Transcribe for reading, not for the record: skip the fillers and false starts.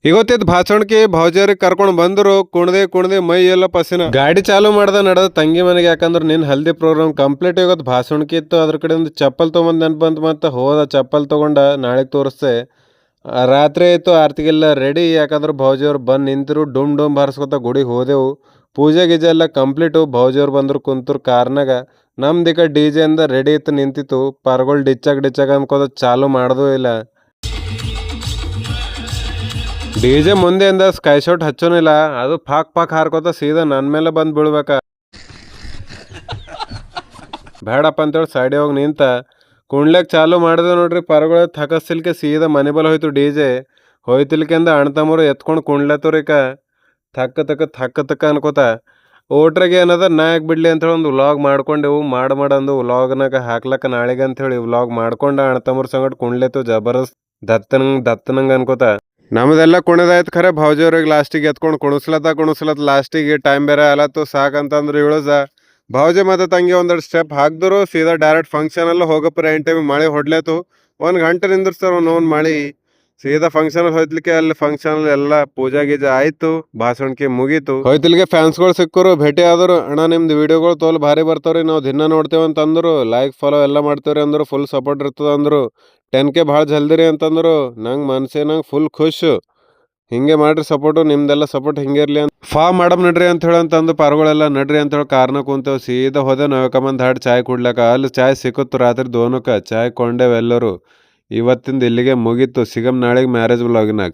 ಇವತ್ತಿದ್ ಭಾಷಣಕ್ಕೆ ಭಾವಜಾರಿಗೆ ಕರ್ಕೊಂಡು ಬಂದರು. ಕುಣ್ದೆ ಮೈ ಎಲ್ಲ ಪಸಿನ. ಗಾಡಿ ಚಾಲು ಮಾಡ್ದ ನಡೆದ ತಂಗಿ ಮನೆಗೆ. ಯಾಕಂದ್ರೆ ನಿನ್ ಹಲ್ದಿ ಪ್ರೋಗ್ರಾಮ್ ಕಂಪ್ಲೀಟ್ ಇವತ್ತು ಭಾಷಣಕ್ಕೆ ಇತ್ತು. ಅದ್ರ ಕಡೆ ಒಂದು ಚಪ್ಪಲ್ ತೊಗೊಂಡ್ ನೆನ್ಪಂತ ಮತ್ತೆ ಹೋದ ಚಪ್ಪಲ್ ತಗೊಂಡ ನಾಳೆಗೆ ತೋರಿಸ್ತೆ. ರಾತ್ರಿ ಆಯ್ತು, ಆರ್ತಿಗೆಲ್ಲ ರೆಡಿ. ಯಾಕಂದ್ರೆ ಭಾವಜಿಯವ್ರು ಬಂದು ನಿಂತರು. ಡುಮ್ ಬಾರಿಸ್ಕೊತ ಗುಡಿಗೆ ಹೋದೆವು. ಪೂಜೆ ಗೀಜೆ ಎಲ್ಲ ಕಂಪ್ಲೀಟು. ಭಾವಜಿಯವ್ರು ಬಂದ್ರು, ಕುಂತರು ಕಾರ್ನಾಗ. ನಮ್ದೀಗ DJ ಅಂದ ರೆಡಿ ಇತ್ತು, ನಿಂತಿತ್ತು. ಪರ್ಗಳು ಡಿಚ್ಚಾಗ ಅನ್ಕೋದ ಚಾಲು ಮಾಡ್ದು ಇಲ್ಲ. DJ ಮುಂದೆಯಿಂದ ಸ್ಕೈ ಶಾಟ್ ಹಚ್ಚೋನಿಲ್ಲ. ಅದು ಪಾಕ್ ಹಾರ್ಕೋತ ಸೀದಾ ನನ್ನ ಮೇಲೆ ಬಂದು ಬೀಳ್ಬೇಕ. ಬೇಡಪ್ಪ ಅಂತೇಳಿ ಸೈಡಿ ಹೋಗಿ ನಿಂತ. ಕುಣ್ಲೆಕ್ ಚಾಲು ಮಾಡಿದೆ ನೋಡ್ರಿ. ಪರಗಳ ಥಕಸ್ತಿಲ್ಕೆ ಸೀದಾ ಮನೆ ಬಲ ಹೋಯ್ತು. DJ ಹೋಯ್ತಿಲ್ಕೆಂದ ಅಣ್ತಮ್ಮರು ಎತ್ಕೊಂಡು ಕುಣ್ಲತ್ತವ್ರಿಕ. ಥಕ್ಕ ಅನ್ಕೋತ ಓಟ್ರಾಗ ಏನದ ನಾ ಯಾಕೆ ಬಿಡ್ಲಿ ಅಂತೇಳಿ ಒಂದು ವ್ಲಾಗ್ ಮಾಡ್ಕೊಂಡೆವು. ಮಾಡಂದು ವ್ಲಾಗ್ನಾಗ ಹಾಕ್ಲಕ್ಕ ನಾಳೆಗೆ ಅಂಥೇಳಿ ವ್ಲಾಗ್ ಮಾಡ್ಕೊಂಡ ಅಣ್ತಮ್ಮರ ಸಂಗಟ ಕುಣ್ಲೆತ್ತು ಜಬರ್ದಸ್ತ್ ದತ್ತನಂಗೆ ಅನ್ಕೋತ. ನಮ್ದೆಲ್ಲ ಕುಣಿದಾಯ್ತು. ಖರೆ ಭಾವಜಿಯವ್ರಿಗೆ ಲಾಸ್ಟಿಗೆ ಎತ್ಕೊಂಡು ಕುಣಿಸ್ಲತ್ತ ಲಾಸ್ಟಿಗೆ ಟೈಮ್ ಬೇರೆ ಆಲತ್ತು. ಸಾಕಂತಂದ್ರೆ ಇಳಿಸ ಭಾವಜಿ ಮತ್ತೆ ತಂಗಿ ಒಂದೆರಡು ಸ್ಟೆಪ್ ಹಾಕಿದ್ರು. ಸೀದಾ ಡೈರೆಕ್ಟ್ ಫಂಕ್ಷನಲ್ಲ ಹೋಗಪ್ಪ. ಎಂಟು ಟೈಮ್ ಮಳೆ ಹೊಡ್ಲೇತು. 1 ಗಂಟೆ ನಿಂದಿರ್ಸ್ತಾರ ನೋನ್ ಮಳೆ. ಸೀದಾ ಫಂಕ್ಷನ್ ಹೋಯ್ತಿಲ್ಕೆ ಅಲ್ಲಿ ಫಂಕ್ಷನ್ ಎಲ್ಲ ಪೂಜಾ ಗೀಜೆ ಆಯ್ತು. ಭಾಷಣಕ್ಕೆ ಮುಗೀತು. ಹೋಯ್ತಿಲ್ಗೆ ಫ್ಯಾನ್ಸ್ಗಳು ಸಿಕ್ಕರು, ಭೇಟಿ ಆದರು. ಅಣ್ಣ ನಿಮ್ದು ವಿಡಿಯೋಗಳು ತೋಲ್ ಭಾರಿ ಬರ್ತಾವ್ರಿ, ನಾವು ದಿನ ನೋಡ್ತೇವೆ ಅಂತಂದ್ರು. ಲೈಕ್ ಫಾಲೋ ಎಲ್ಲ ಮಾಡ್ತೇವ್ರಿ ಅಂದ್ರು. ಫುಲ್ ಸಪೋರ್ಟ್ ಇರ್ತದ ಅಂದ್ರು. 10K ಭಾಳ ಜಲ್ದಿ ರೀ ಅಂತಂದ್ರು. ನಂಗೆ ಫುಲ್ ಖುಷ್. ಹಿಂಗೆ ಮಾಡ್ರಿ ಸಪೋರ್ಟು, ನಿಮ್ದೆಲ್ಲ ಸಪೋರ್ಟ್ ಹಿಂಗೆ ಇರಲಿ ಅಂತ ಮಾಡಮ್ ನಡ್ರಿ ಅಂತ ಹೇಳಂತಂದು ಪಾರ್ಗಳೆಲ್ಲ ನಡ್ರಿ ಅಂತ ಹೇಳಿ ಕಾರ್ನ ಕುಂತೇವು. ಸೀದಾ ಹೋದೆ ನವ್ಕಂಬಂದು ಹಾಡು ಚಾಯ್ ಕುಡ್ಲಕ್ಕ. ಅಲ್ಲಿ ಚಾಯ್ ಸಿಕ್ಕತ್ತು ರಾತ್ರಿ 2ಕ್ಕೆ. ಚಾಯ್ ಕೊಂಡೇವು ಎಲ್ಲರೂ. ಇವತ್ತಿಂದ ಇಲ್ಲಿಗೆ ಮುಗೀತು. ಸಿಗಮ್ ನಾಳೆಗೆ ಮ್ಯಾರೇಜ್ ವ್ಲಾಗಿನಾಗ.